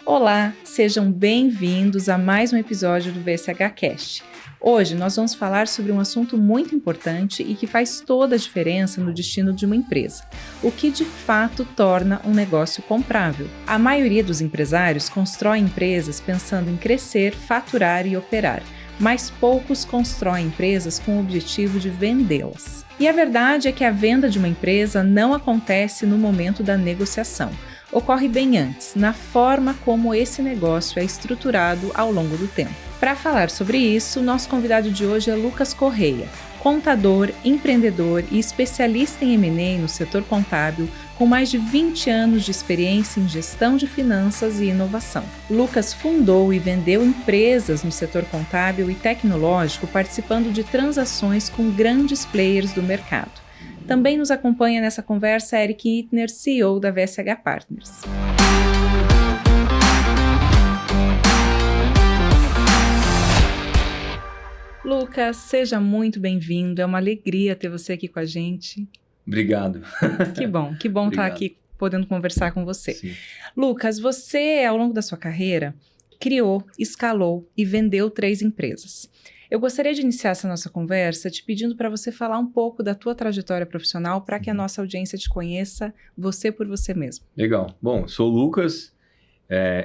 Olá, sejam bem-vindos a mais um episódio do VSH Cast. Hoje nós vamos falar sobre um assunto muito importante e que faz toda a diferença no destino de uma empresa, o que de fato torna um negócio comprável. A maioria dos empresários constrói empresas pensando em crescer, faturar e operar, mas poucos constroem empresas com o objetivo de vendê-las. E a verdade é que a venda de uma empresa não acontece no momento da negociação. Ocorre bem antes, na forma como esse negócio é estruturado ao longo do tempo. Para falar sobre isso, nosso convidado de hoje é Lucas Correia, contador, empreendedor e especialista em M&A no setor contábil, com mais de 20 anos de experiência em gestão de finanças e inovação. Lucas fundou e vendeu empresas no setor contábil e tecnológico, participando de transações com grandes players do mercado. Também nos acompanha nessa conversa Eric Hittner, CEO da VSH Partners. Lucas, seja muito bem-vindo. É uma alegria ter você aqui com a gente. Obrigado. Que bom estar aqui podendo conversar com você. Sim. Lucas, você, ao longo da sua carreira, criou, escalou e vendeu 3 empresas. Eu gostaria de iniciar essa nossa conversa te pedindo para você falar um pouco da tua trajetória profissional para que a nossa audiência te conheça, você por você mesmo. Legal. Bom, sou o Lucas,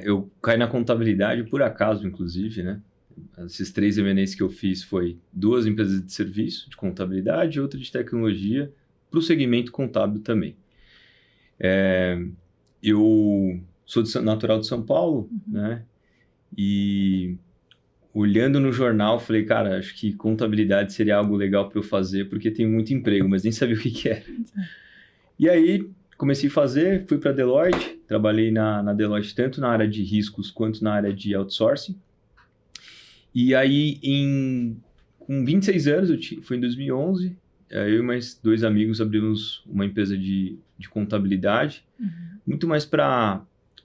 eu caí na contabilidade por acaso, inclusive, né? Esses 3 M&As que eu fiz foi 2 empresas de serviço, de contabilidade, e outra de tecnologia, para o segmento contábil também. Eu sou natural de São Paulo, né? E olhando no jornal, falei, cara, acho que contabilidade seria algo legal para eu fazer, porque tem muito emprego, mas nem sabia o que era. E aí, comecei a fazer, fui para a Deloitte, trabalhei na Deloitte tanto na área de riscos quanto na área de outsourcing. E aí, com 26 anos, foi em 2011, eu e mais 2 amigos abrimos uma empresa de contabilidade, muito mais para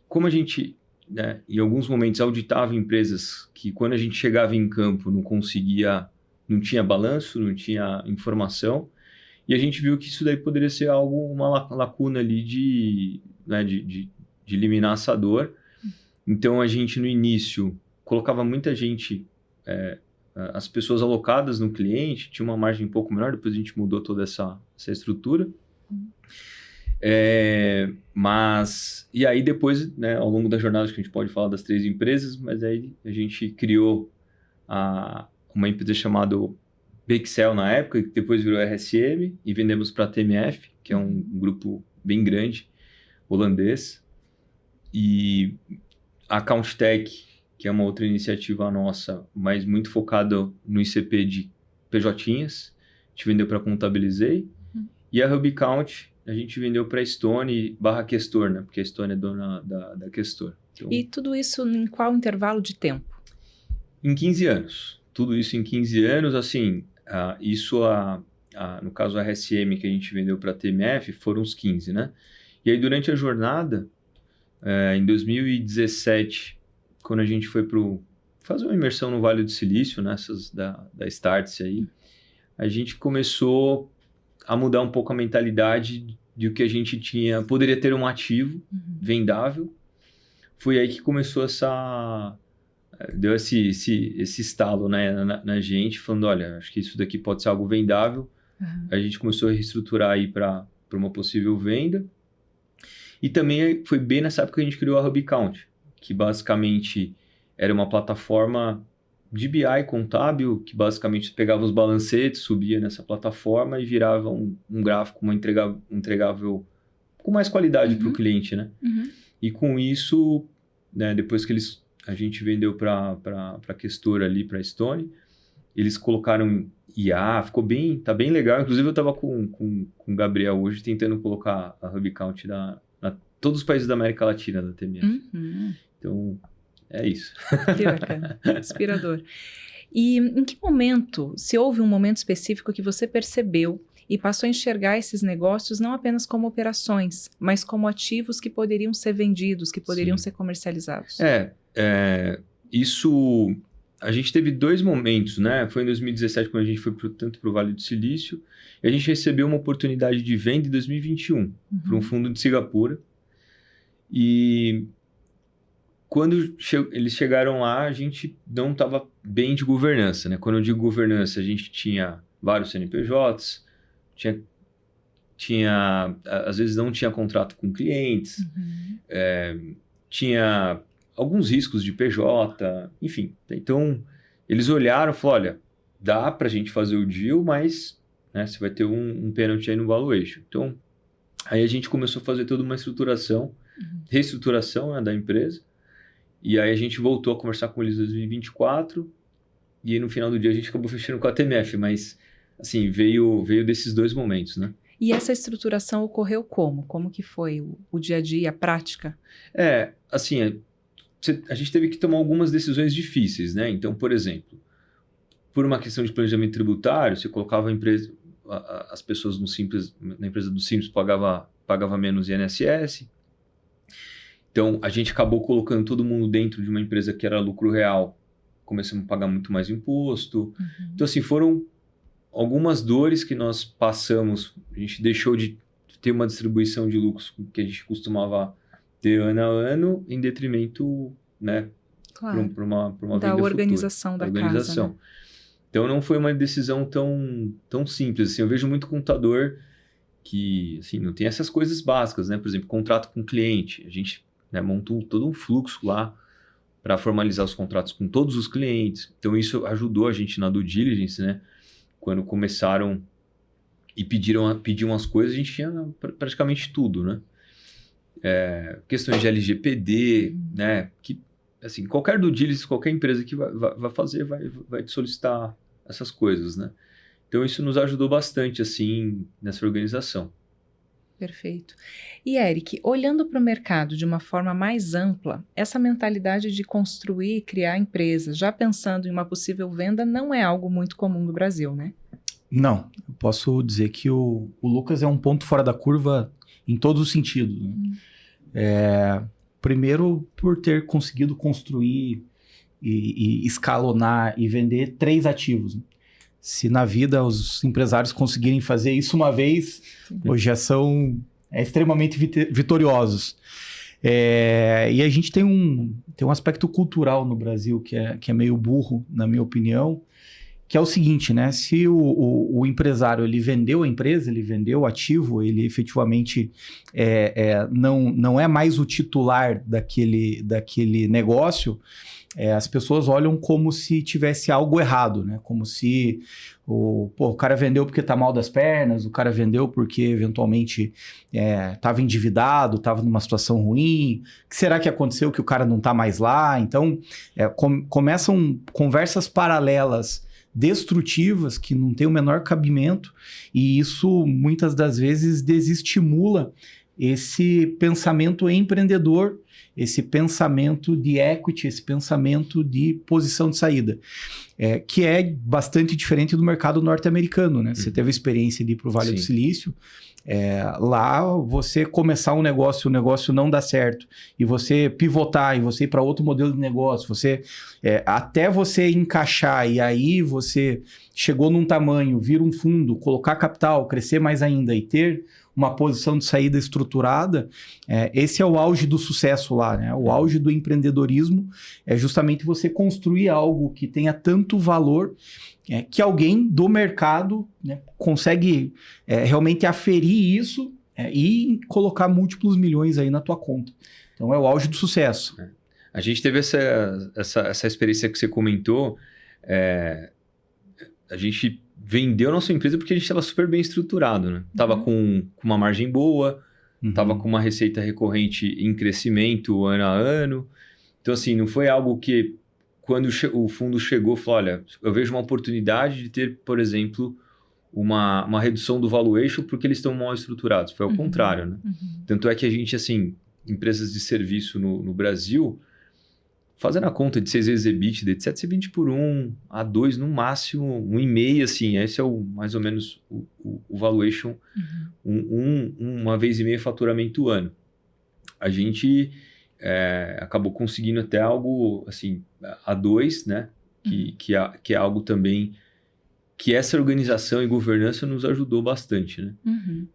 como a gente, né, em alguns momentos auditava empresas que quando a gente chegava em campo não tinha balanço, não tinha informação, e a gente viu que isso daí poderia ser uma lacuna ali de eliminar essa dor. Então a gente no início colocava muita gente, as pessoas alocadas no cliente, tinha uma margem um pouco menor, depois a gente mudou toda essa estrutura. E aí depois, né, ao longo da jornada, acho que a gente pode falar das 3 empresas, mas aí a gente criou uma empresa chamada Bexel na época, que depois virou RSM, e vendemos para a TMF, que é um grupo bem grande, holandês, e a AccountTech, que é uma outra iniciativa nossa, mas muito focada no ICP de PJinhas, a gente vendeu para Contabilizei, e a HubCount a gente vendeu para a Stone / Questor, né? Porque a Stone é dona da Questor. Então, E tudo isso em qual intervalo de tempo? Em 15 anos. Tudo isso em 15 anos, assim, no caso a RSM que a gente vendeu para a TMF, foram uns 15, né? E aí durante a jornada, em 2017, quando a gente foi fazer uma imersão no Vale do Silício, nessas da Startse aí, a gente começou a mudar um pouco a mentalidade de o que a gente poderia ter um ativo vendável. Foi aí que começou deu esse estalo, né, na gente, falando, olha, acho que isso daqui pode ser algo vendável. A gente começou a reestruturar aí para uma possível venda. E também foi bem nessa época que a gente criou a HubCount, que basicamente era uma plataforma de BI contábil, que basicamente pegava os balancetes, subia nessa plataforma e virava um gráfico, um entregável com mais qualidade para o cliente, né? E com isso, né, depois que a gente vendeu para a Questor ali, para a Stone, eles colocaram IA, tá bem legal. Inclusive eu estava com o Gabriel hoje tentando colocar a HubCount todos os países da América Latina da TMF. Então, é isso. Que bacana, inspirador. E em que momento, se houve um momento específico que você percebeu e passou a enxergar esses negócios não apenas como operações, mas como ativos que poderiam ser vendidos, que poderiam ser comercializados? Isso, a gente teve 2 momentos, né? Foi em 2017 quando a gente foi tanto para o Vale do Silício, e a gente recebeu uma oportunidade de venda em 2021 para um fundo de Singapura. E quando eles chegaram lá, a gente não estava bem de governança, né? Quando eu digo governança, a gente tinha vários CNPJs, às vezes não tinha contrato com clientes, tinha alguns riscos de PJ, enfim. Então, eles olharam e falaram, olha, dá para a gente fazer o deal, mas né, você vai ter um pênalti aí no valuation. Então, aí a gente começou a fazer toda uma reestruturação, né, da empresa, e aí a gente voltou a conversar com eles em 2024, e aí no final do dia a gente acabou fechando com a TMF, mas assim, veio desses dois momentos, né? E essa estruturação ocorreu como? Como que foi o dia a dia, a prática? Assim, a gente teve que tomar algumas decisões difíceis, né? Então, por exemplo, por uma questão de planejamento tributário, você colocava as pessoas na empresa do Simples pagava menos INSS. Então, a gente acabou colocando todo mundo dentro de uma empresa que era lucro real. Começamos a pagar muito mais imposto. Então, assim, foram algumas dores que nós passamos. A gente deixou de ter uma distribuição de lucros que a gente costumava ter ano a ano, em detrimento, né, claro, para uma da venda organização futura, da casa. Né? Então, não foi uma decisão tão simples. Assim, eu vejo muito contador que assim, não tem essas coisas básicas, né? Por exemplo, contrato com cliente. A gente, né, montou todo um fluxo lá para formalizar os contratos com todos os clientes. Então, isso ajudou a gente na due diligence, né? Quando começaram e pediam as coisas, a gente tinha praticamente tudo, né? Questões de LGPD, né? Que, assim, qualquer due diligence, qualquer empresa que vai fazer, vai te solicitar essas coisas, né? Então, isso nos ajudou bastante, assim, nessa organização. Perfeito. E, Eric, olhando para o mercado de uma forma mais ampla, essa mentalidade de construir e criar empresas, já pensando em uma possível venda, não é algo muito comum no Brasil, né? Não, eu posso dizer que o Lucas é um ponto fora da curva em todos os sentidos. Né? Primeiro, por ter conseguido construir e escalonar e vender 3 ativos. Né? Se na vida os empresários conseguirem fazer isso uma vez, hoje já são extremamente vitoriosos. E a gente tem um aspecto cultural no Brasil que é meio burro, na minha opinião, que é o seguinte, né? Se o empresário ele vendeu a empresa, ele vendeu o ativo, ele efetivamente não é mais o titular daquele negócio, as pessoas olham como se tivesse algo errado, né? Como se o cara vendeu porque tá mal das pernas, o cara vendeu porque eventualmente estava endividado, estava numa situação ruim. O que será que aconteceu que o cara não tá mais lá? Então, começam conversas paralelas destrutivas que não tem o menor cabimento, e isso muitas das vezes desestimula esse pensamento empreendedor, esse pensamento de equity, esse pensamento de posição de saída, que é bastante diferente do mercado norte-americano, né? Você teve a experiência de ir para o Vale do Silício, lá você começar um negócio, o negócio não dá certo, e você pivotar, e você ir para outro modelo de negócio, até você encaixar, e aí você chegou num tamanho, vir um fundo, colocar capital, crescer mais ainda e ter uma posição de saída estruturada, esse é o auge do sucesso lá, né? O auge do empreendedorismo é justamente você construir algo que tenha tanto valor que alguém do mercado, né, consegue realmente aferir isso e colocar múltiplos milhões aí na tua conta. Então é o auge do sucesso. A gente teve essa experiência que você comentou, a gente vendeu nossa empresa porque a gente estava super bem estruturado, né? Tava com uma margem boa, tava com uma receita recorrente em crescimento ano a ano. Então, assim, não foi algo que, quando o fundo chegou, falou, olha, eu vejo uma oportunidade de ter, por exemplo, uma redução do valuation porque eles estão mal estruturados. Foi ao contrário, né? Tanto é que a gente, assim, empresas de serviço no Brasil, fazendo a conta de 6 vezes EBITDA, etc., você vende por 1 a 2, no máximo 1,5, assim. Esse é mais ou menos o valuation, uma vez e meia faturamento ano. A gente acabou conseguindo até algo, assim, a 2, né? Que é algo também que essa organização e governança nos ajudou bastante, né?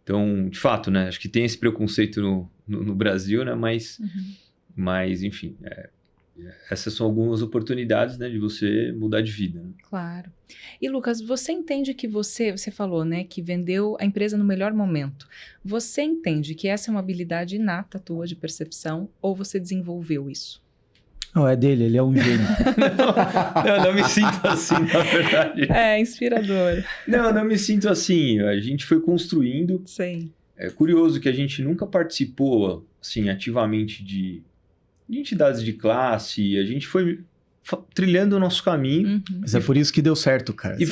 Então, de fato, né? Acho que tem esse preconceito no Brasil, né? Mas enfim... essas são algumas oportunidades, né, de você mudar de vida. Né? Claro. E Lucas, você entende que você falou, né, que vendeu a empresa no melhor momento. Você entende que essa é uma habilidade inata tua de percepção ou você desenvolveu isso? Não, é dele, ele é um gênio. Não me sinto assim, na verdade. É, inspirador. Não me sinto assim. A gente foi construindo. Sim. É curioso que a gente nunca participou, assim, ativamente de entidades de classe. A gente foi trilhando o nosso caminho. Uhum. Mas é por isso que deu certo, cara. Que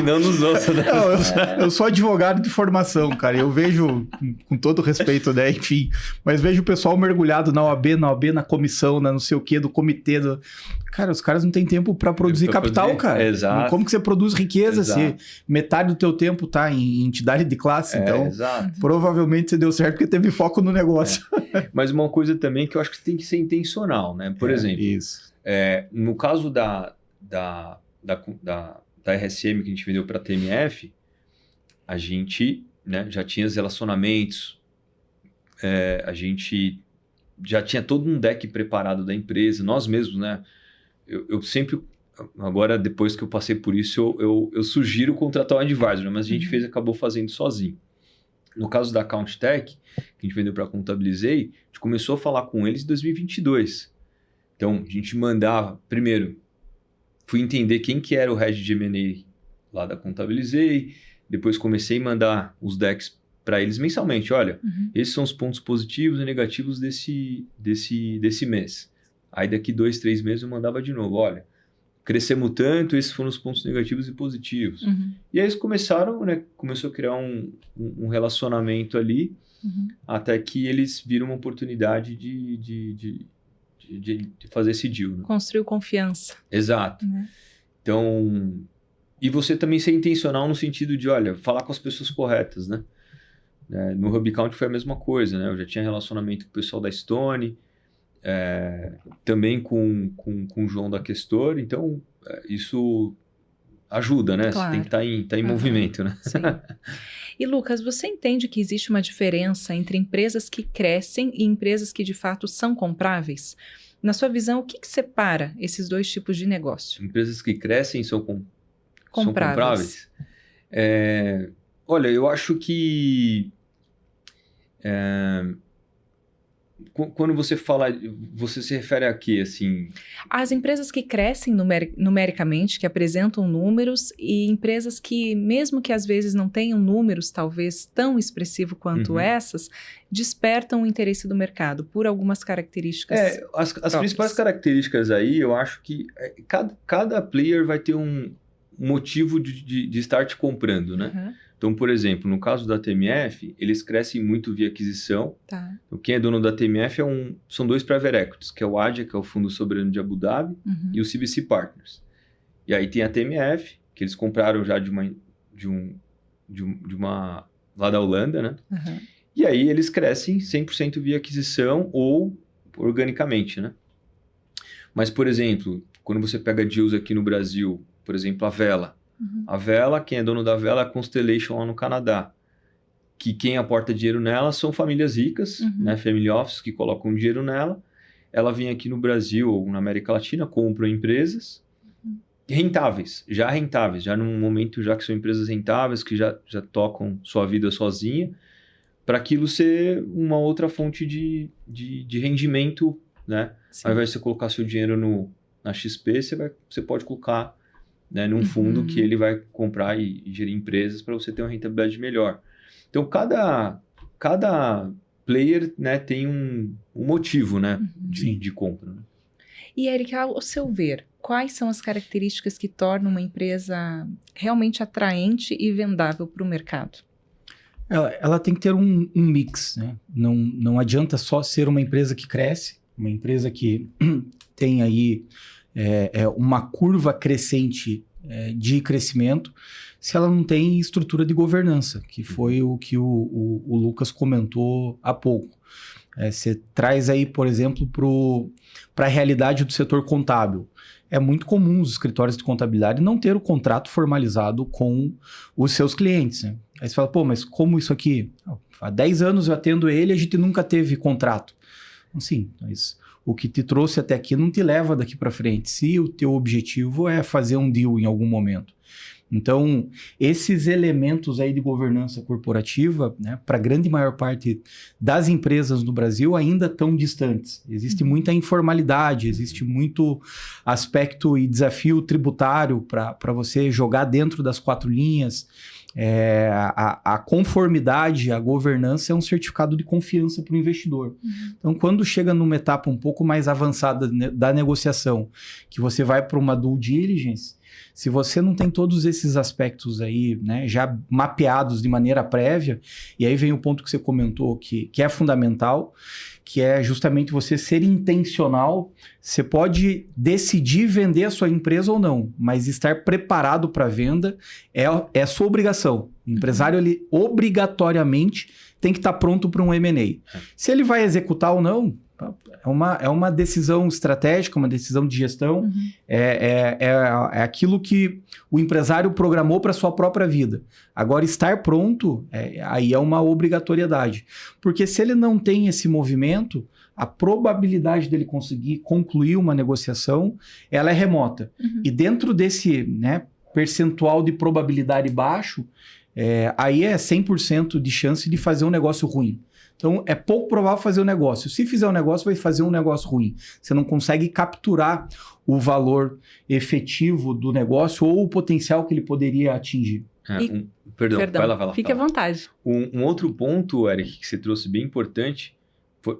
não nos ouça, né? Não, eu sou advogado de formação, cara. Eu vejo, com todo respeito, né? Enfim, mas vejo o pessoal mergulhado na OAB, na comissão, na não sei o quê, do comitê. Cara, os caras não têm tempo para produzir capital, cara. Exato. Como que você produz riqueza Exato. se metade do teu tempo tá em entidade de classe? Então, exato. provavelmente você deu certo porque teve foco no negócio. Mas uma coisa também que eu acho que tem que ser intencional, né? Por exemplo, isso. No caso da RSM que a gente vendeu para a TMF, a gente, né, já tinha os relacionamentos, a gente já tinha todo um deck preparado da empresa, nós mesmos, né? Eu sempre, agora depois que eu passei por isso, eu sugiro contratar um advisor, né? Mas a gente acabou fazendo sozinho. No caso da Account Tech, que a gente vendeu para a Contabilizei, a gente começou a falar com eles em 2022. Então, a gente mandava, primeiro, fui entender quem que era o head de M&A lá da Contabilizei, depois comecei a mandar os decks para eles mensalmente. Olha, esses são os pontos positivos e negativos desse mês. Aí daqui 2, 3 meses eu mandava de novo. Olha, crescemos tanto, esses foram os pontos negativos e positivos. E aí eles começaram, né? Começou a criar um relacionamento ali, até que eles viram uma oportunidade de fazer esse deal. Né? Construiu confiança. Exato. Então, e você também ser intencional no sentido de, olha, falar com as pessoas corretas, né? No HubCount foi a mesma coisa, né? Eu já tinha relacionamento com o pessoal da Stone, também com o João da Questor, então isso ajuda, né? Claro. Você tem que estar em movimento, né? Sim. E Lucas, você entende que existe uma diferença entre empresas que crescem e empresas que de fato são compráveis? Na sua visão, o que separa esses dois tipos de negócio? Empresas que crescem são Compráveis. Olha, eu acho que quando você fala, você se refere a quê, assim? As empresas que crescem numericamente, que apresentam números, e empresas que, mesmo que às vezes não tenham números talvez tão expressivo quanto essas, despertam o interesse do mercado por algumas características. As principais características aí, eu acho que cada player vai ter um motivo de estar te comprando, né? Então, por exemplo, no caso da TMF, eles crescem muito via aquisição. Tá. Então, quem é dono da TMF são dois private equities, que é o ADIA, que é o Fundo Soberano de Abu Dhabi, e o CVC Partners. E aí tem a TMF, que eles compraram já de uma lá da Holanda, né? E aí eles crescem 100% via aquisição ou organicamente, né? Mas, por exemplo, quando você pega deals aqui no Brasil, por exemplo, a Vela. A Vela, quem é dono da Vela é a Constellation lá no Canadá. Que quem aporta dinheiro nela são famílias ricas, né, family office, que colocam dinheiro nela. Ela vem aqui no Brasil ou na América Latina, compram empresas rentáveis, já num momento já que são empresas rentáveis, que já tocam sua vida sozinha, para aquilo ser uma outra fonte de rendimento, né? Sim. Ao invés de você colocar seu dinheiro na XP, você pode colocar, né, num fundo que ele vai comprar e gerir empresas para você ter uma rentabilidade melhor. Então, cada player, né, tem um motivo, né, de compra. Né? E, Eric, ao seu ver, quais são as características que tornam uma empresa realmente atraente e vendável para o mercado? Ela tem que ter um mix, né? Não adianta só ser uma empresa que cresce, uma empresa que tem aí uma curva crescente de crescimento, se ela não tem estrutura de governança, que foi o que o Lucas comentou há pouco. Você traz aí, por exemplo, para a realidade do setor contábil. É muito comum os escritórios de contabilidade não ter o contrato formalizado com os seus clientes, né? Aí você fala, pô, mas como isso aqui? Há 10 anos eu atendo ele e a gente nunca teve contrato. Sim, mas o que te trouxe até aqui não te leva daqui para frente, se o teu objetivo é fazer um deal em algum momento. Então, esses elementos aí de governança corporativa, né, para a grande maior parte das empresas no Brasil, ainda estão distantes. Existe muita informalidade, existe muito aspecto e desafio tributário para você jogar dentro das 4 linhas. A conformidade, a governança é um certificado de confiança para o investidor. Então, quando chega numa etapa um pouco mais avançada da negociação, que você vai para uma due diligence, se você não tem todos esses aspectos aí, né, já mapeados de maneira prévia, e aí vem o ponto que você comentou, que é fundamental, que é justamente você ser intencional. Você pode decidir vender a sua empresa ou não, mas estar preparado para a venda é sua obrigação. O empresário, ele obrigatoriamente tem que estar pronto para um M&A. Se ele vai executar ou não, é uma decisão estratégica, uma decisão de gestão. É aquilo que o empresário programou para a sua própria vida. Agora, estar pronto, aí é uma obrigatoriedade. Porque se ele não tem esse movimento, a probabilidade dele conseguir concluir uma negociação, ela é remota. E dentro desse, né, percentual de probabilidade baixo, aí é 100% de chance de fazer um negócio ruim. Então, é pouco provável fazer um negócio. Se fizer um negócio, vai fazer um negócio ruim. Você não consegue capturar o valor efetivo do negócio ou o potencial que ele poderia atingir. Perdão, vai lá. Fique à vontade. Um outro ponto, Eric, que você trouxe bem importante,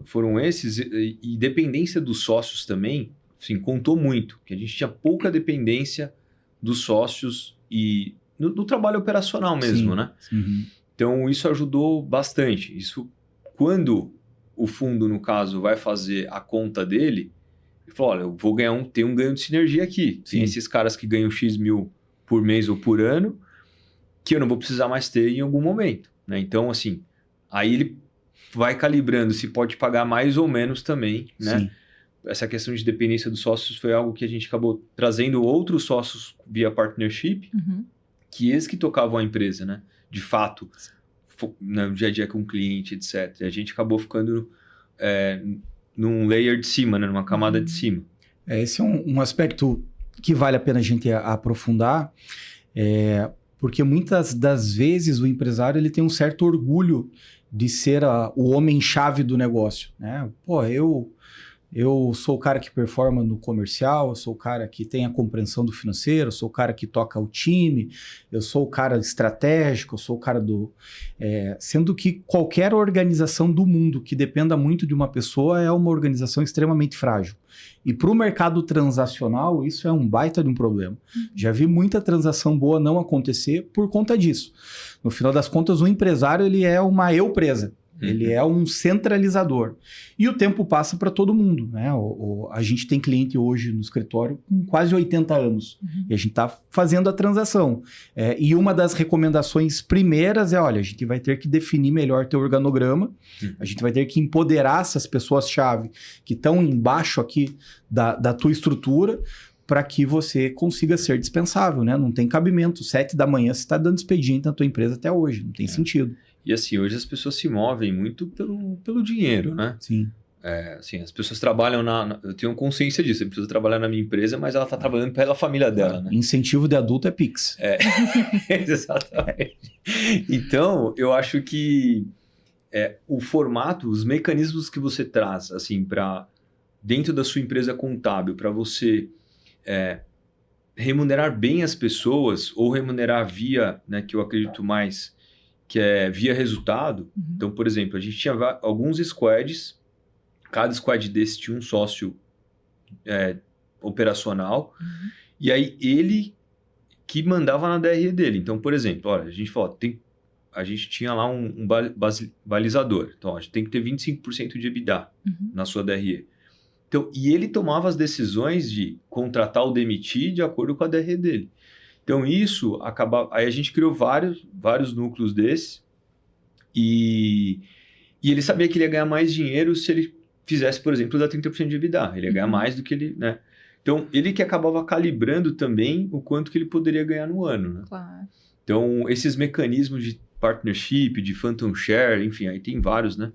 foram esses, e dependência dos sócios também, assim, contou muito, que a gente tinha pouca dependência dos sócios e no trabalho operacional mesmo, né? Então, isso ajudou bastante. Isso, quando o fundo, no caso, vai fazer a conta dele, ele falou, olha, eu vou ter um ganho de sinergia aqui. Tem esses caras que ganham X mil por mês ou por ano, que eu não vou precisar mais ter em algum momento, né? Então, assim, aí ele vai calibrando se pode pagar mais ou menos também, né? Sim. Essa questão de dependência dos sócios foi algo que a gente acabou trazendo outros sócios via partnership, que eles que tocavam a empresa, né? De fato, no dia a dia com o cliente, etc. E a gente acabou ficando num layer de cima, né? Numa camada de cima. Esse é um aspecto que vale a pena a gente aprofundar, porque muitas das vezes o empresário ele tem um certo orgulho de ser o homem-chave do negócio, né? Pô, eu sou o cara que performa no comercial, eu sou o cara que tem a compreensão do financeiro, eu sou o cara que toca o time, eu sou o cara estratégico, eu sou o cara do... sendo que qualquer organização do mundo que dependa muito de uma pessoa é uma organização extremamente frágil. E para o mercado transacional, isso é um baita de um problema. Já vi muita transação boa não acontecer por conta disso. No final das contas, o empresário ele é uma eu-presa. Ele é um centralizador. E o tempo passa para todo mundo, né? A gente tem cliente hoje no escritório com quase 80 anos. E a gente está fazendo a transação. E uma das recomendações primeiras é, olha, a gente vai ter que definir melhor teu organograma. A gente vai ter que empoderar essas pessoas-chave que estão embaixo aqui da tua estrutura para que você consiga ser dispensável, né? Não tem cabimento. 7 da manhã você está dando expediente na tua empresa até hoje. Não tem sentido. E assim, hoje as pessoas se movem muito pelo dinheiro, né? Sim. Assim, as pessoas trabalham eu tenho consciência disso, eu preciso trabalhar na minha empresa, mas ela está trabalhando pela família dela, né? Incentivo de adulto é Pix. Exatamente. Então, eu acho que o formato, os mecanismos que você traz, assim, para dentro da sua empresa contábil, para você remunerar bem as pessoas, ou remunerar via, né, que eu acredito mais, que é via resultado. Então, por exemplo, a gente tinha alguns squads, cada squad desse tinha um sócio operacional, e aí ele que mandava na DRE dele. Então, por exemplo, olha, a gente falou, a gente tinha lá um balizador. Então, a gente tem que ter 25% de EBITDA na sua DRE. Então, e ele tomava as decisões de contratar ou demitir de acordo com a DRE dele. Então, isso acabava... Aí a gente criou vários núcleos desses e ele sabia que ele ia ganhar mais dinheiro se ele fizesse, por exemplo, dar 30% de EBITDA. Ele ia ganhar mais do que ele... né? Então, ele que acabava calibrando também o quanto que ele poderia ganhar no ano. Né? Claro. Então, esses mecanismos de partnership, de phantom share, enfim, aí tem vários, né?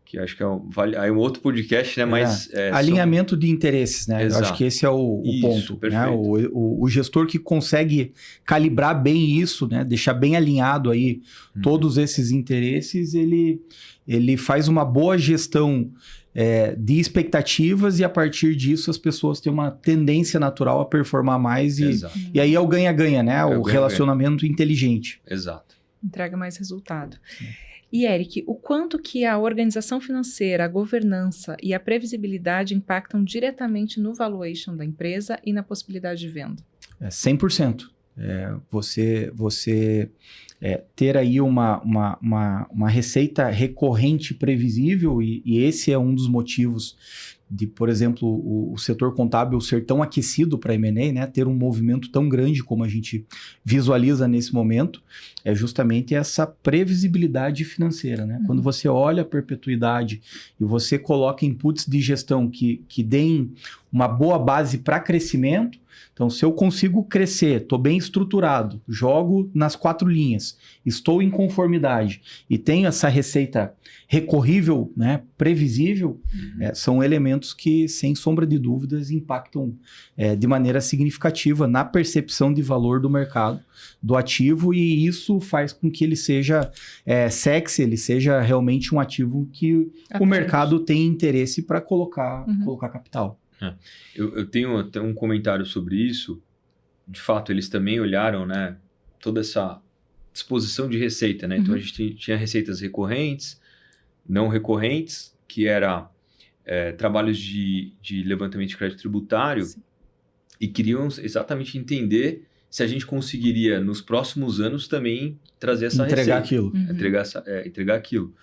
que acho que é um outro podcast, né? Mas, alinhamento de interesses, né? Exato. Eu acho que esse é o ponto. Perfeito. Né? O gestor que consegue calibrar bem isso, né? Deixar bem alinhado aí todos esses interesses, ele faz uma boa gestão de expectativas e a partir disso as pessoas têm uma tendência natural a performar mais e aí é o ganha-ganha, né? O relacionamento inteligente. Exato. Entrega mais resultado. E, Eric, o quanto que a organização financeira, a governança e a previsibilidade impactam diretamente no valuation da empresa e na possibilidade de venda? 100%. Você ter aí uma receita recorrente previsível e esse é um dos motivos de, por exemplo, o setor contábil ser tão aquecido para M&A, né? Ter um movimento tão grande como a gente visualiza nesse momento, é justamente essa previsibilidade financeira, né? Quando você olha a perpetuidade e você coloca inputs de gestão que deem uma boa base para crescimento, então se eu consigo crescer, estou bem estruturado, jogo nas 4 linhas, estou em conformidade e tenho essa receita recorrível, né, previsível, são elementos que, sem sombra de dúvidas, impactam de maneira significativa na percepção de valor do mercado, do ativo, e isso faz com que ele seja sexy, ele seja realmente um ativo que o mercado tem interesse para colocar capital. Eu tenho até um comentário sobre isso. De fato, eles também olharam, né, toda essa disposição de receita, né? Então, a gente tinha receitas recorrentes, não recorrentes, que era trabalhos de levantamento de crédito tributário. Sim. E queriam exatamente entender se a gente conseguiria, nos próximos anos, também trazer essa entregar receita. Aquilo. Entregar aquilo.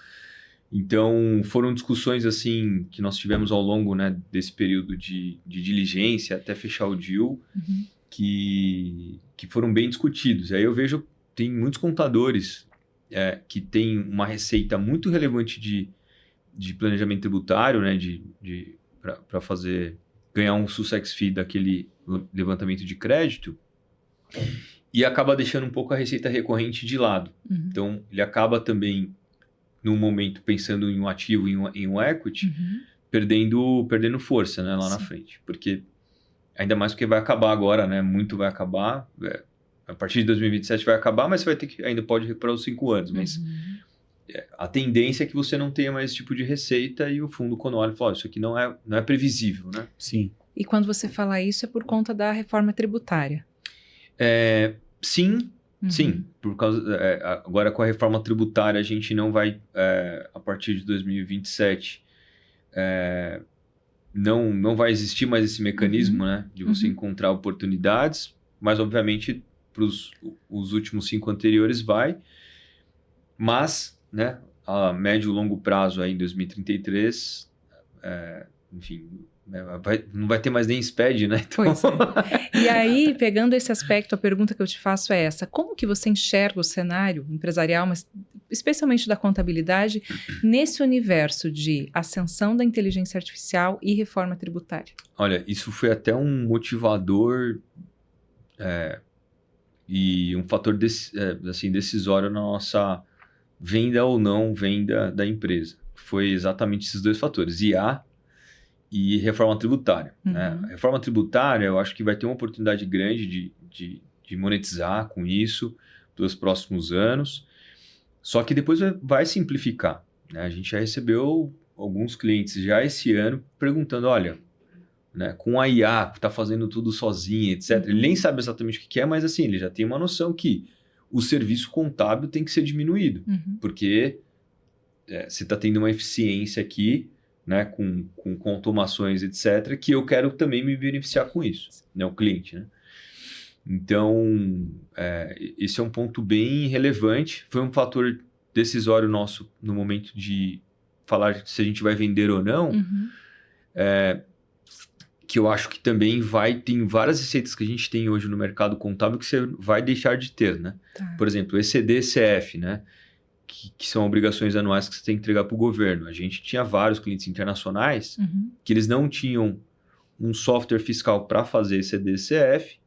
Então, foram discussões assim que nós tivemos ao longo, né, desse período de diligência até fechar o deal, que foram bem discutidos. Aí eu vejo, tem muitos contadores que têm uma receita muito relevante de planejamento tributário, né, para ganhar um success fee daquele levantamento de crédito, e acaba deixando um pouco a receita recorrente de lado. Então, ele acaba também, num momento, pensando em um ativo, em um equity, perdendo força, né, lá na frente. Porque, ainda mais porque vai acabar agora, né? Muito vai acabar. A partir de 2027 vai acabar, mas você vai ter que, ainda pode recuperar os 5 anos. Mas a tendência é que você não tenha mais esse tipo de receita e o fundo, quando olha, fala, isso aqui não é previsível, né? Sim. E quando você fala isso, é por conta da reforma tributária? Sim. Sim, por causa agora com a reforma tributária a gente não vai, a partir de 2027, não vai existir mais esse mecanismo, né, de você encontrar oportunidades, mas obviamente para os últimos 5 anteriores vai, mas, né, a médio e longo prazo aí em 2033, enfim, não vai ter mais nem SPED, né? Então... Pois é. E aí, pegando esse aspecto, a pergunta que eu te faço é essa: como que você enxerga o cenário empresarial, mas especialmente da contabilidade, nesse universo de ascensão da inteligência artificial e reforma tributária? Olha, isso foi até um motivador e um fator decisório na nossa venda ou não venda da empresa. Foi exatamente esses 2 fatores, IA e reforma tributária. Né? A reforma tributária, eu acho que vai ter uma oportunidade grande de monetizar com isso pelos próximos anos, só que depois vai simplificar. Né? A gente já recebeu alguns clientes já esse ano perguntando, olha, né, com a IA, que está fazendo tudo sozinha, etc. Ele nem sabe exatamente o que é, mas assim, ele já tem uma noção que o serviço contábil tem que ser diminuído, porque você está tendo uma eficiência aqui, né, com automações, etc., que eu quero também me beneficiar com isso, né, o cliente, né? Então, esse é um ponto bem relevante, foi um fator decisório nosso no momento de falar se a gente vai vender ou não, que eu acho que também tem várias receitas que a gente tem hoje no mercado contábil que você vai deixar de ter, né? Tá. Por exemplo, ECD e CF, né? Que são obrigações anuais que você tem que entregar para o governo. A gente tinha vários clientes internacionais que eles não tinham um software fiscal para fazer ECD e CF,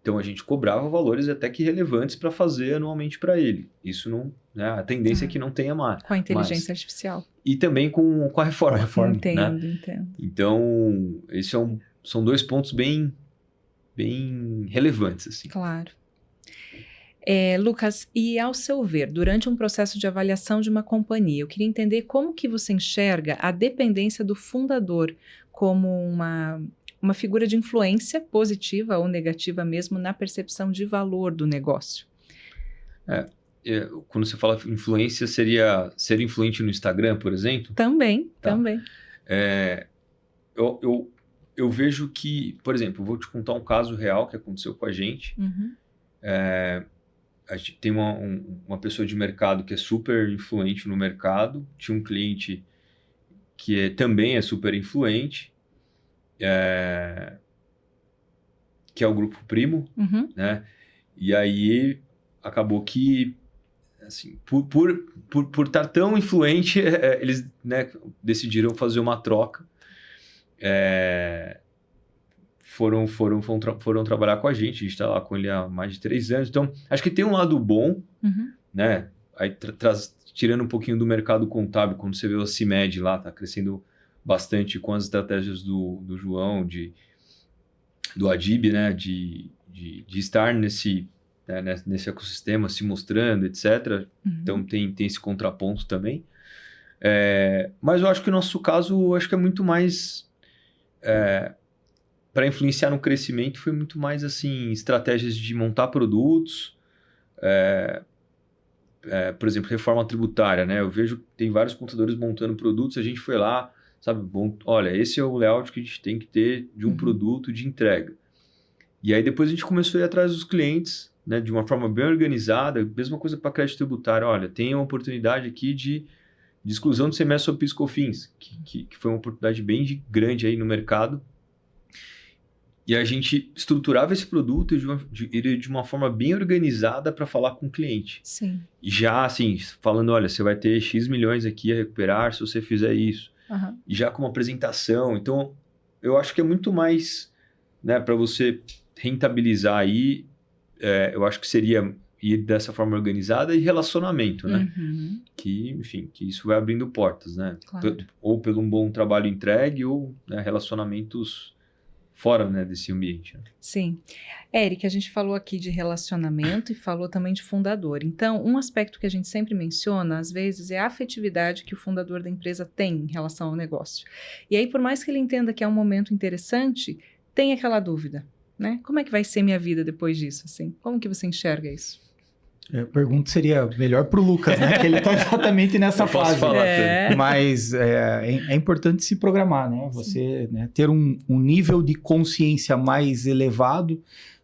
então a gente cobrava valores até que relevantes para fazer anualmente para ele. Isso não, né, a tendência é que não tenha mais. Com a inteligência artificial. e também com a reforma. Entendo. Então, são 2 pontos bem relevantes, assim. Claro. Lucas, e ao seu ver, durante um processo de avaliação de uma companhia, eu queria entender como que você enxerga a dependência do fundador como uma figura de influência positiva ou negativa mesmo na percepção de valor do negócio. Quando você fala influência, seria ser influente no Instagram, por exemplo? Também. Eu vejo que, por exemplo, eu vou te contar um caso real que aconteceu com a gente. Uhum. A gente tem uma pessoa de mercado que é super influente no mercado, tinha um cliente que também é super influente, que é o Grupo Primo, né? E aí acabou que, assim, por estar tão influente, eles, né, decidiram fazer uma troca. Foram trabalhar com a gente está lá com ele há mais de 3 anos. Então, acho que tem um lado bom, né? Aí, tirando um pouquinho do mercado contábil, quando você vê o CIMED lá, está crescendo bastante com as estratégias do João, do Adib, né? De estar nesse ecossistema, se mostrando, etc. Então, tem esse contraponto também. Mas eu acho que o nosso caso, acho que é muito mais... para influenciar no crescimento, foi muito mais assim, estratégias de montar produtos, por exemplo, reforma tributária, né? Eu vejo que tem vários contadores montando produtos, a gente foi lá, sabe, olha, esse é o layout que a gente tem que ter de um produto de entrega. E aí depois a gente começou a ir atrás dos clientes, né, de uma forma bem organizada, mesma coisa para crédito tributário, olha, tem uma oportunidade aqui de exclusão do semestre sobre PIS/COFINS, que foi uma oportunidade bem grande aí no mercado. E a gente estruturava esse produto de uma forma bem organizada para falar com o cliente. Sim. E já, assim, falando, olha, você vai ter X milhões aqui a recuperar se você fizer isso. E já com uma apresentação. Então, eu acho que é muito mais, né, para você rentabilizar aí, eu acho que seria ir dessa forma organizada e relacionamento, né? Que, enfim, que isso vai abrindo portas, né? Claro. Ou pelo um bom trabalho entregue ou, né, relacionamentos fora, né, desse ambiente. Sim. Éric, a gente falou aqui de relacionamento e falou também de fundador. Então, um aspecto que a gente sempre menciona, às vezes, é a afetividade que o fundador da empresa tem em relação ao negócio. E aí, por mais que ele entenda que é um momento interessante, tem aquela dúvida, né? Como é que vai ser minha vida depois disso, assim? Como que você enxerga isso? A pergunta seria melhor para o Lucas, né? Que ele está exatamente nessa fase. Mas é importante se programar, né? Você, né, ter um nível de consciência mais elevado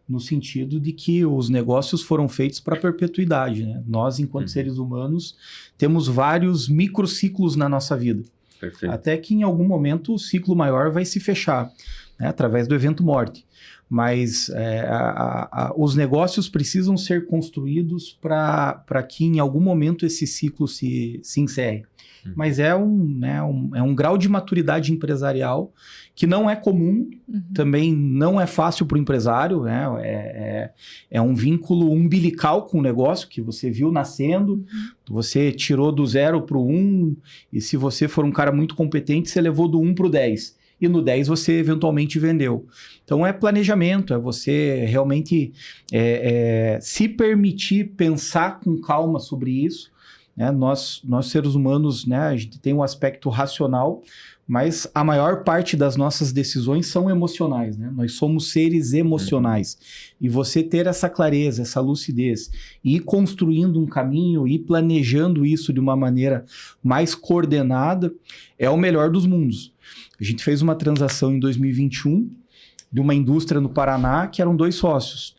no sentido de que os negócios foram feitos para perpetuidade, né? Nós, enquanto seres humanos, temos vários microciclos na nossa vida. Perfeito. Até que em algum momento o ciclo maior vai se fechar, né? Através do evento morte. Mas os negócios precisam ser construídos para que em algum momento esse ciclo se encerre. Mas é um grau de maturidade empresarial que não é comum, também não é fácil para o empresário, né? É um vínculo umbilical com o negócio que você viu nascendo, você tirou do 0 para o 1, e se você for um cara muito competente, você levou do 1 para o 10. E no 10 você eventualmente vendeu. Então é planejamento, é você realmente se permitir pensar com calma sobre isso. Né? Nós seres humanos, né, a gente tem um aspecto racional, mas a maior parte das nossas decisões são emocionais. Né? Nós somos seres emocionais. E você ter essa clareza, essa lucidez, e ir construindo um caminho, ir planejando isso de uma maneira mais coordenada, é o melhor dos mundos. A gente fez uma transação em 2021 de uma indústria no Paraná que eram 2 sócios.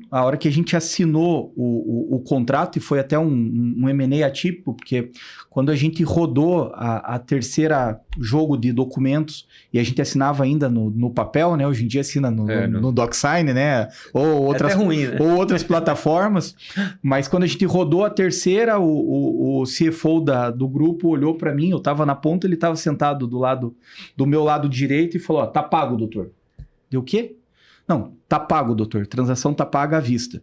A hora que a gente assinou o contrato, e foi até um M&A atípico, porque quando a gente rodou a terceira jogo de documentos, e a gente assinava ainda no papel, né? Hoje em dia assina no DocSign, né? Ou outras, ruim, né? ou outras plataformas. Mas quando a gente rodou a terceira, o CFO do grupo olhou para mim, eu estava na ponta, ele estava sentado do meu lado direito e falou, tá pago, doutor. Deu o quê? Não, tá pago, doutor. Transação tá paga à vista.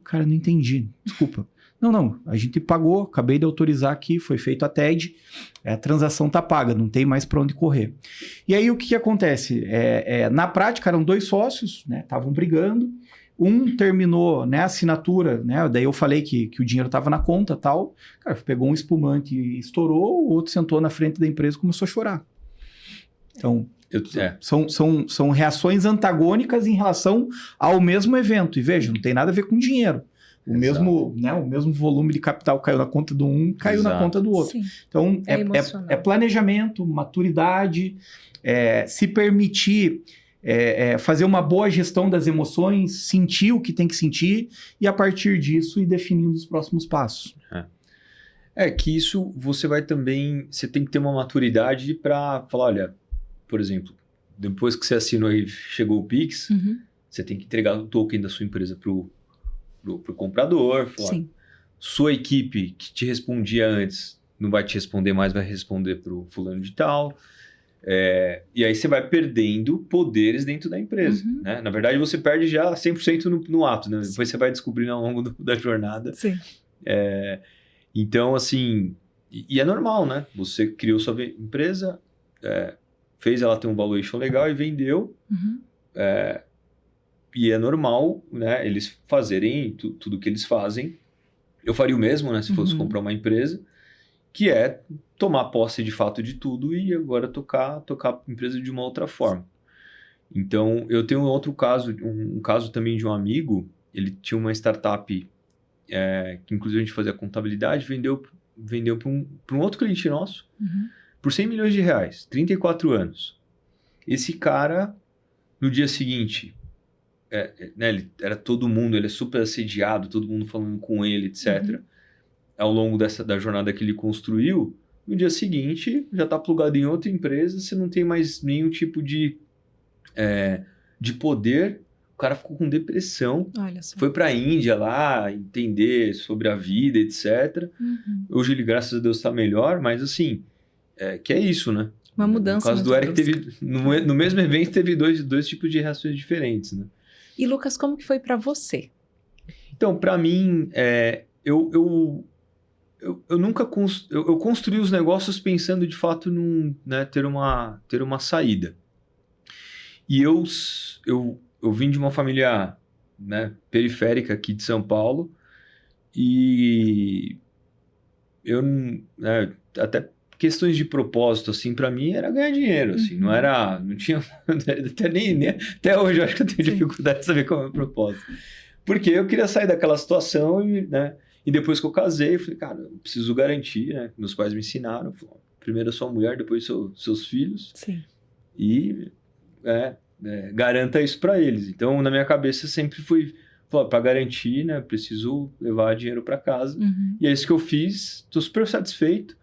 Cara, não entendi. Desculpa. Não, a gente pagou, acabei de autorizar aqui, foi feito a TED, a transação tá paga, não tem mais para onde correr. E aí o que acontece? Na prática eram 2 sócios, né, estavam brigando, um terminou, né, a assinatura, né, daí eu falei que o dinheiro estava na conta e tal, cara, pegou um espumante e estourou, o outro sentou na frente da empresa e começou a chorar. Então, são reações antagônicas em relação ao mesmo evento. E veja, não tem nada a ver com dinheiro. O mesmo volume de capital caiu na conta do um, caiu na conta do outro. Sim. Então, é planejamento, maturidade, se permitir fazer uma boa gestão das emoções, sentir o que tem que sentir e, a partir disso, ir definindo os próximos passos. Que isso você tem que ter uma maturidade para falar, olha, por exemplo, depois que você assinou e chegou o Pix, você tem que entregar o token da sua empresa pro comprador. Falar, sua equipe que te respondia antes não vai te responder mais, vai responder pro fulano de tal. E aí você vai perdendo poderes dentro da empresa. Né? Na verdade, você perde já 100% no ato. Né? Depois você vai descobrindo ao longo da jornada. Sim. Então, assim... E é normal, né? Você criou sua empresa, fez ela ter um valuation legal e vendeu. E é normal, né, eles fazerem tudo que eles fazem. Eu faria o mesmo, né, se fosse comprar uma empresa, que é tomar posse de fato de tudo e agora tocar a empresa de uma outra forma. Então, eu tenho outro caso, um caso também de um amigo, ele tinha uma startup que inclusive a gente fazia contabilidade, vendeu para um outro cliente nosso por R$100 milhões, 34 anos. Esse cara, no dia seguinte... né, ele era todo mundo, ele é super assediado, todo mundo falando com ele, etc. Ao longo da jornada que ele construiu, no dia seguinte já está plugado em outra empresa, você não tem mais nenhum tipo de poder. O cara ficou com depressão, foi para a Índia lá entender sobre a vida, etc. Hoje ele, graças a Deus, está melhor, mas assim, que é isso, né? Uma mudança. No caso do Eric, no mesmo evento teve dois tipos de reações diferentes, né? E Lucas, como que foi para você? Então, para mim, eu nunca eu construí os negócios pensando de fato né, ter uma saída. E eu vim de uma família, né, periférica aqui de São Paulo e né, até questões de propósito, assim, para mim era ganhar dinheiro, assim, não tinha, até hoje eu acho que eu tenho dificuldade de saber qual é o meu propósito. Porque eu queria sair daquela situação e depois que eu casei, eu falei, cara, eu preciso garantir, né? Meus pais me ensinaram, primeiro a sua mulher, depois seus filhos. Sim. E garanta isso para eles. Então, na minha cabeça sempre fui, para garantir, né? Preciso levar dinheiro para casa. E é isso que eu fiz, estou super satisfeito.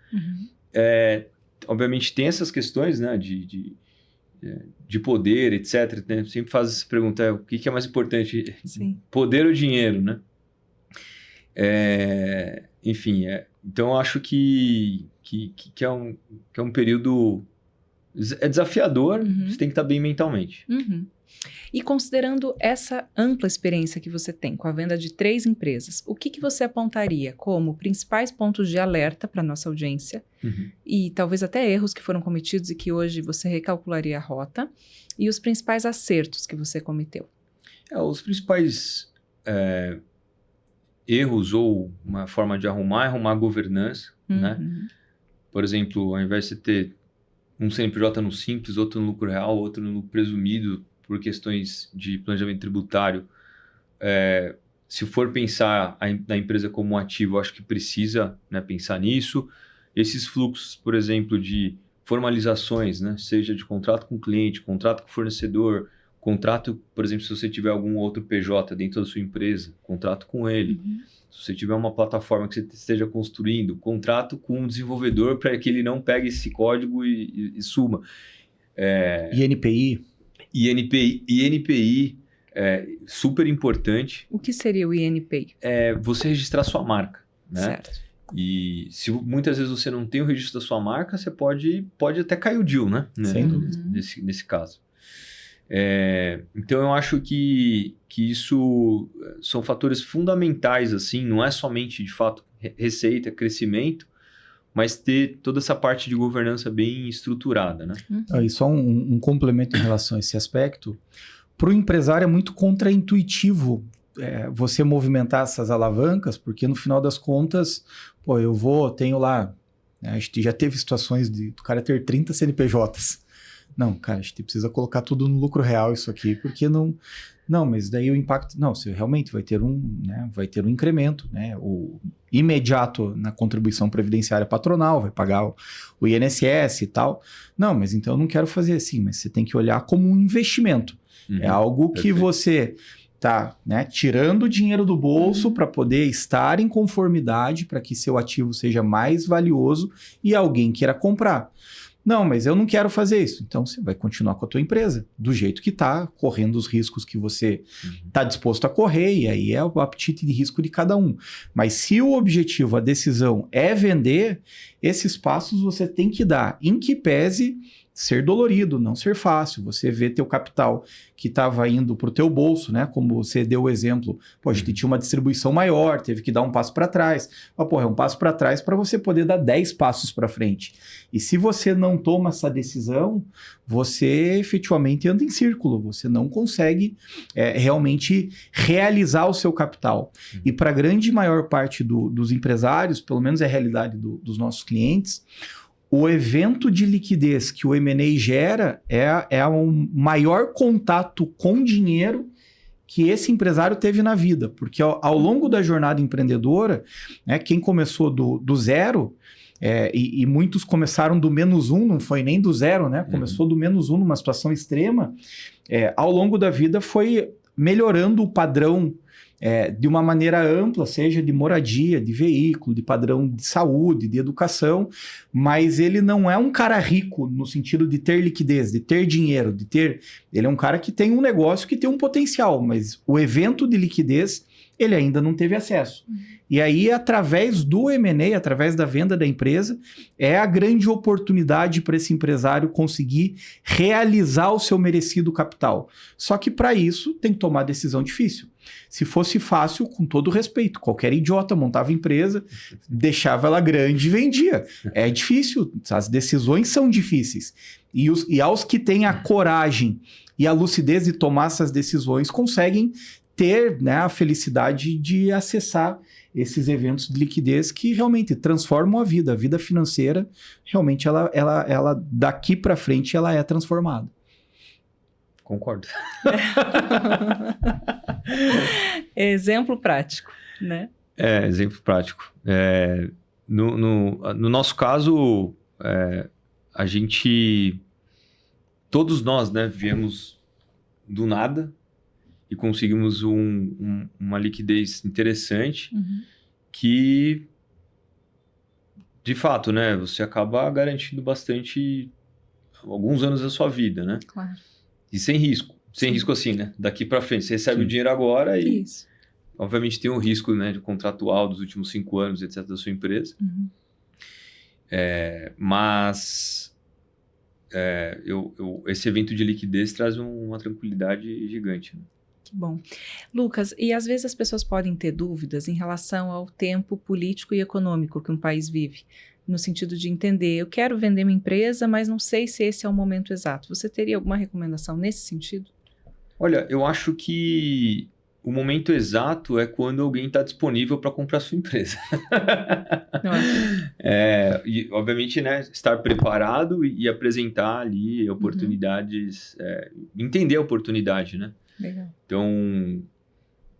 Obviamente tem essas questões, né, de poder, etc. Né? Sempre faz essa pergunta, o que é mais importante? Poder ou dinheiro, né? Enfim, então eu acho que é um período desafiador, você tem que estar bem mentalmente. E considerando essa ampla experiência que você tem com a venda de 3 empresas, o que você apontaria como principais pontos de alerta para a nossa audiência e talvez até erros que foram cometidos e que hoje você recalcularia a rota e os principais acertos que você cometeu? Os principais erros ou uma forma de arrumar a governança, né? Por exemplo, ao invés de você ter um CNPJ no simples, outro no lucro real, outro no lucro presumido, por questões de planejamento tributário, se for pensar na empresa como um ativo, acho que precisa, né, pensar nisso. Esses fluxos, por exemplo, de formalizações, né, seja de contrato com o cliente, contrato com o fornecedor, contrato, por exemplo, se você tiver algum outro PJ dentro da sua empresa, contrato com ele. Se você tiver uma plataforma que você esteja construindo, contrato com um desenvolvedor para que ele não pegue esse código e suma. INPI, super importante. O que seria o INPI? Você registrar sua marca, né? Certo. E se muitas vezes você não tem o registro da sua marca, você pode até cair o deal, né? Sem dúvida. Nesse caso. Então, eu acho que isso são fatores fundamentais, assim, não é somente, de fato, receita, crescimento, mas ter toda essa parte de governança bem estruturada, né? E só um complemento em relação a esse aspecto. Para o empresário é muito contraintuitivo você movimentar essas alavancas, porque no final das contas, tenho lá, né, a gente já teve situações do cara ter 30 CNPJs. Não, cara, a gente precisa colocar tudo no lucro real isso aqui, porque não... Não, mas daí o impacto... Não, você realmente vai ter um incremento, né? O imediato na contribuição previdenciária patronal, vai pagar o INSS e tal. Não, mas então eu não quero fazer assim, mas você tem que olhar como um investimento. É algo que você tá, né, tirando o dinheiro do bolso para poder estar em conformidade, para que seu ativo seja mais valioso e alguém queira comprar. Não, mas eu não quero fazer isso. Então, você vai continuar com a tua empresa, do jeito que está, correndo os riscos que você está disposto a correr, e aí é o apetite de risco de cada um. Mas se o objetivo, a decisão é vender, esses passos você tem que dar, em que pese ser dolorido, não ser fácil. Você vê teu capital que estava indo para o teu bolso, né? Como você deu o exemplo, a gente tinha uma distribuição maior, teve que dar um passo para trás. É um passo para trás para você poder dar 10 passos para frente. E se você não toma essa decisão, você efetivamente anda em círculo, você não consegue realmente realizar o seu capital. E para a grande maior parte dos empresários, pelo menos é a realidade dos nossos clientes, o evento de liquidez que o M&A gera é o maior contato com dinheiro que esse empresário teve na vida. Porque ao longo da jornada empreendedora, né, quem começou do zero, e muitos começaram do -1, não foi nem do zero, né? Começou do -1 numa situação extrema. Ao longo da vida foi melhorando o padrão de uma maneira ampla, seja de moradia, de veículo, de padrão de saúde, de educação, mas ele não é um cara rico no sentido de ter liquidez, de ter dinheiro, ele é um cara que tem um negócio que tem um potencial, mas o evento de liquidez ele ainda não teve acesso. E aí, através do M&A, através da venda da empresa, é a grande oportunidade para esse empresário conseguir realizar o seu merecido capital. Só que para isso tem que tomar decisão difícil. Se fosse fácil, com todo respeito, qualquer idiota montava empresa, deixava ela grande e vendia. É difícil, as decisões são difíceis. E aos que têm a coragem e a lucidez de tomar essas decisões, conseguem ter, né, a felicidade de acessar esses eventos de liquidez que realmente transformam a vida financeira, realmente ela daqui para frente ela é transformada. Concordo. Exemplo prático, né? Exemplo prático. No nosso caso, a gente... Todos nós, né, viemos do nada e conseguimos uma liquidez interessante que, de fato, né, você acaba garantindo bastante alguns anos da sua vida, né? Claro. E sem risco. Sem risco assim, né? Daqui para frente. Você recebe o dinheiro agora e, obviamente, tem um risco, né, de contratual dos últimos 5 anos, etc., da sua empresa. Mas esse evento de liquidez traz uma tranquilidade gigante, né? Que bom. Lucas, e às vezes as pessoas podem ter dúvidas em relação ao tempo político e econômico que um país vive, no sentido de entender, eu quero vender minha empresa, mas não sei se esse é o momento exato. Você teria alguma recomendação nesse sentido? Olha, eu acho que o momento exato é quando alguém está disponível para comprar sua empresa. E, obviamente, né, estar preparado e apresentar ali oportunidades, entender a oportunidade, né? Legal. Então,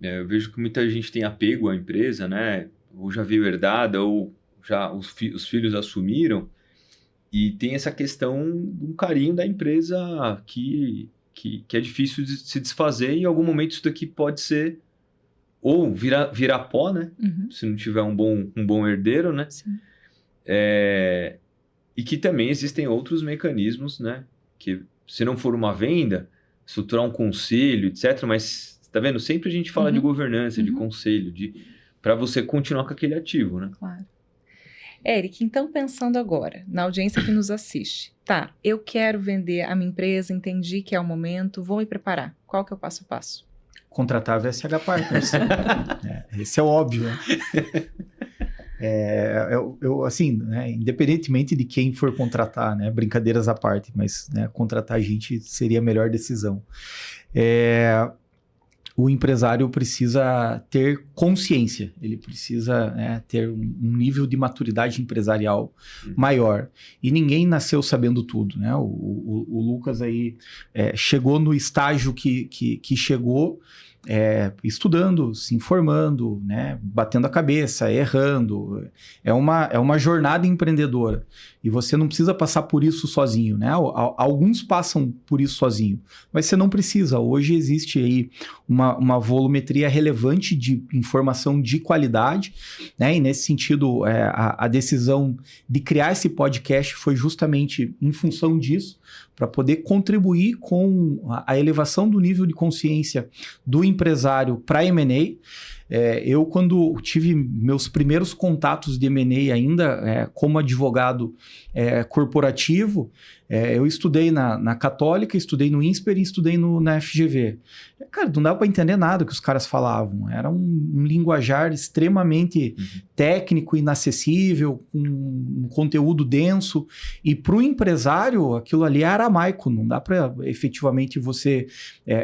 eu vejo que muita gente tem apego à empresa, né? Ou já veio herdada, ou já os filhos assumiram, e tem essa questão do carinho da empresa que é difícil de se desfazer, e em algum momento isso daqui pode ser ou virar pó, né? Se não tiver um bom herdeiro, né? Sim. E que também existem outros mecanismos, né? Que se não for uma venda, estruturar um conselho, etc. Mas, tá vendo? Sempre a gente fala de governança, de conselho, para você continuar com aquele ativo, né? Claro. Eric, então pensando agora, na audiência que nos assiste, tá, eu quero vender a minha empresa, entendi que é o momento, vou me preparar. Qual que é o passo a passo? Contratar a VSH Partners. Esse é o óbvio, né? Assim, né, independentemente de quem for contratar, né, brincadeiras à parte, mas, né, contratar a gente seria a melhor decisão. O empresário precisa ter consciência, ele precisa, né, ter um nível de maturidade empresarial maior. E ninguém nasceu sabendo tudo, né? O Lucas aí chegou no estágio que chegou, estudando, se informando, né, batendo a cabeça, errando. É uma jornada empreendedora. E você não precisa passar por isso sozinho, né? Alguns passam por isso sozinho, mas você não precisa. Hoje existe aí uma volumetria relevante de informação de qualidade, né? E nesse sentido, a decisão de criar esse podcast foi justamente em função disso, para poder contribuir com a elevação do nível de consciência do empresário para M&A. Eu, quando tive meus primeiros contatos de M&A ainda como advogado corporativo, eu estudei na Católica, estudei no INSPER e estudei na FGV. Cara, não dava para entender nada que os caras falavam. Era um linguajar extremamente técnico, inacessível, com um conteúdo denso. E para o empresário, aquilo ali é aramaico. Não dá para efetivamente você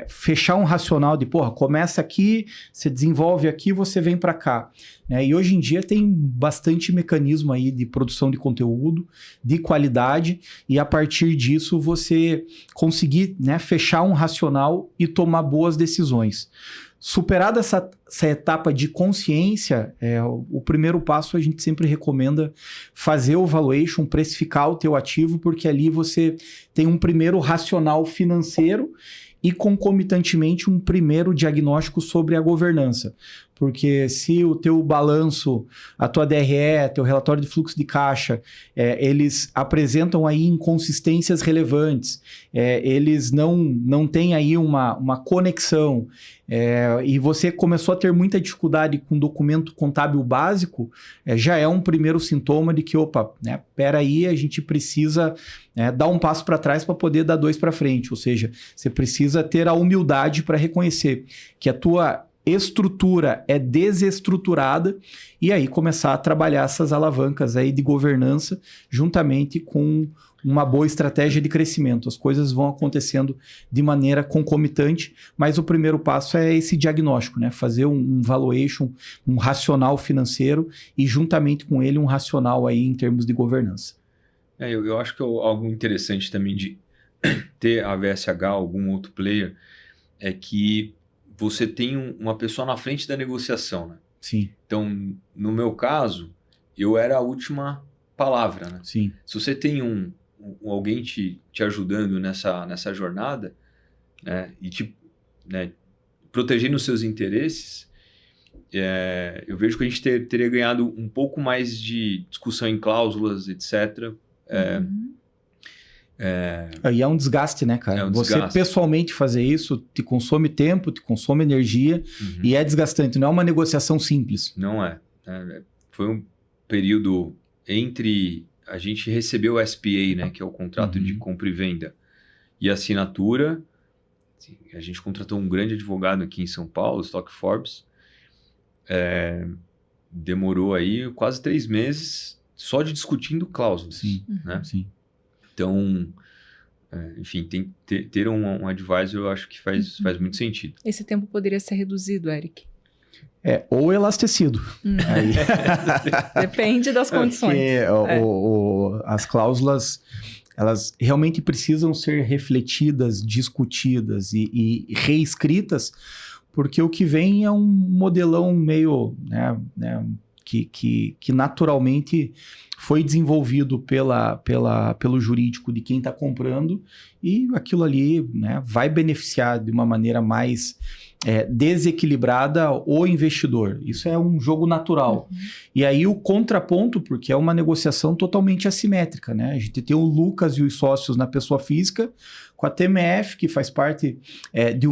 fechar um racional de, porra, começa aqui, você desenvolve aqui, você vem para cá. E hoje em dia tem bastante mecanismo aí de produção de conteúdo, de qualidade, e a partir disso você conseguir, né, fechar um racional e tomar boas decisões. Superada essa etapa de consciência, o primeiro passo a gente sempre recomenda fazer o valuation, precificar o teu ativo, porque ali você tem um primeiro racional financeiro e concomitantemente um primeiro diagnóstico sobre a governança. Porque se o teu balanço, a tua DRE, teu relatório de fluxo de caixa, eles apresentam aí inconsistências relevantes, eles não têm aí uma conexão, e você começou a ter muita dificuldade com documento contábil básico, já é um primeiro sintoma de que, opa, né, peraí, a gente precisa dar um passo para trás para poder dar dois para frente. Ou seja, você precisa ter a humildade para reconhecer que a tua estrutura é desestruturada e aí começar a trabalhar essas alavancas aí de governança juntamente com uma boa estratégia de crescimento. As coisas vão acontecendo de maneira concomitante, mas o primeiro passo é esse diagnóstico, né? Fazer um valuation, um racional financeiro e juntamente com ele um racional aí em termos de governança. Eu acho que algo interessante também de ter a VSH, algum outro player, é que você tem uma pessoa na frente da negociação, né? Sim. Então, no meu caso, eu era a última palavra, né? Sim. Se você tem alguém te ajudando nessa jornada, né, e protegendo os seus interesses, eu vejo que a gente teria ganhado um pouco mais de discussão em cláusulas, etc. E é um desgaste, né, cara? Você pessoalmente fazer isso te consome tempo, te consome energia e é desgastante. Não é uma negociação simples. Não é. Foi um período entre a gente recebeu o SPA, né, que é o contrato de compra e venda, e a assinatura. Assim, a gente contratou um grande advogado aqui em São Paulo, Stock Forbes. Demorou aí quase 3 meses só de discutindo cláusulas. Sim, né? Sim. Então, enfim, ter um advisor eu acho que faz muito sentido. Esse tempo poderia ser reduzido, Eric? Ou elastecido. Aí... Depende das condições. As cláusulas, elas realmente precisam ser refletidas, discutidas e reescritas, porque o que vem é um modelão meio... Que naturalmente foi desenvolvido pelo jurídico de quem está comprando e aquilo ali, né, vai beneficiar de uma maneira mais desequilibrada o investidor. Isso é um jogo natural. E aí o contraponto, porque é uma negociação totalmente assimétrica, né? A gente tem o Lucas e os sócios na pessoa física, com a TMF, que faz parte de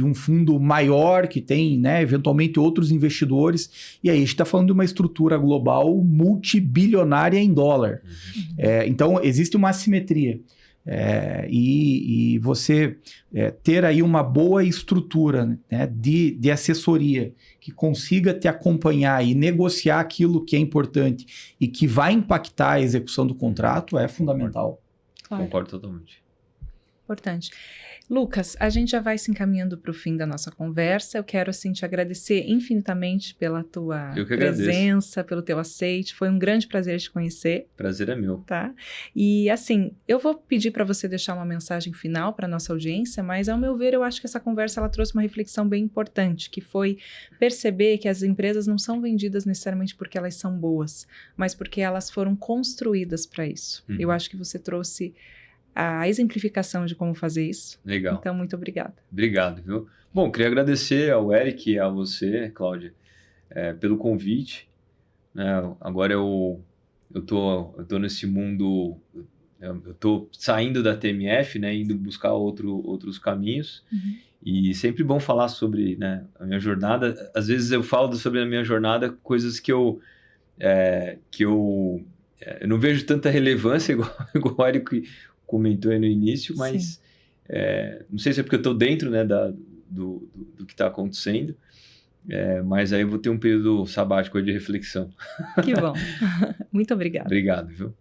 um fundo maior, que tem, né, eventualmente outros investidores, e aí a gente está falando de uma estrutura global multibilionária em dólar. Então, existe uma assimetria. E você ter aí uma boa estrutura, né, de assessoria que consiga te acompanhar e negociar aquilo que é importante e que vai impactar a execução do contrato é fundamental. Claro. Concordo totalmente. Importante. Lucas, a gente já vai se encaminhando para o fim da nossa conversa. Eu quero, assim, te agradecer infinitamente pela tua presença, pelo teu aceite. Foi um grande prazer te conhecer. Prazer é meu. Tá? E, assim, eu vou pedir para você deixar uma mensagem final para a nossa audiência, mas, ao meu ver, eu acho que essa conversa ela trouxe uma reflexão bem importante, que foi perceber que as empresas não são vendidas necessariamente porque elas são boas, mas porque elas foram construídas para isso. Eu acho que você trouxe a exemplificação de como fazer isso. Legal. Então, muito obrigada. Obrigado, viu? Bom, queria agradecer ao Eric e a você, Cláudia, pelo convite. Né? Agora eu tô nesse mundo, eu tô saindo da TMF, né, indo buscar outros caminhos. E sempre bom falar sobre, né, a minha jornada. Às vezes eu falo sobre a minha jornada, coisas que eu não vejo tanta relevância, igual o Eric comentou aí no início, mas não sei se é porque eu estou dentro, né, do que está acontecendo, mas aí eu vou ter um período sabático aí de reflexão. Que bom. Muito obrigada. Obrigado, viu?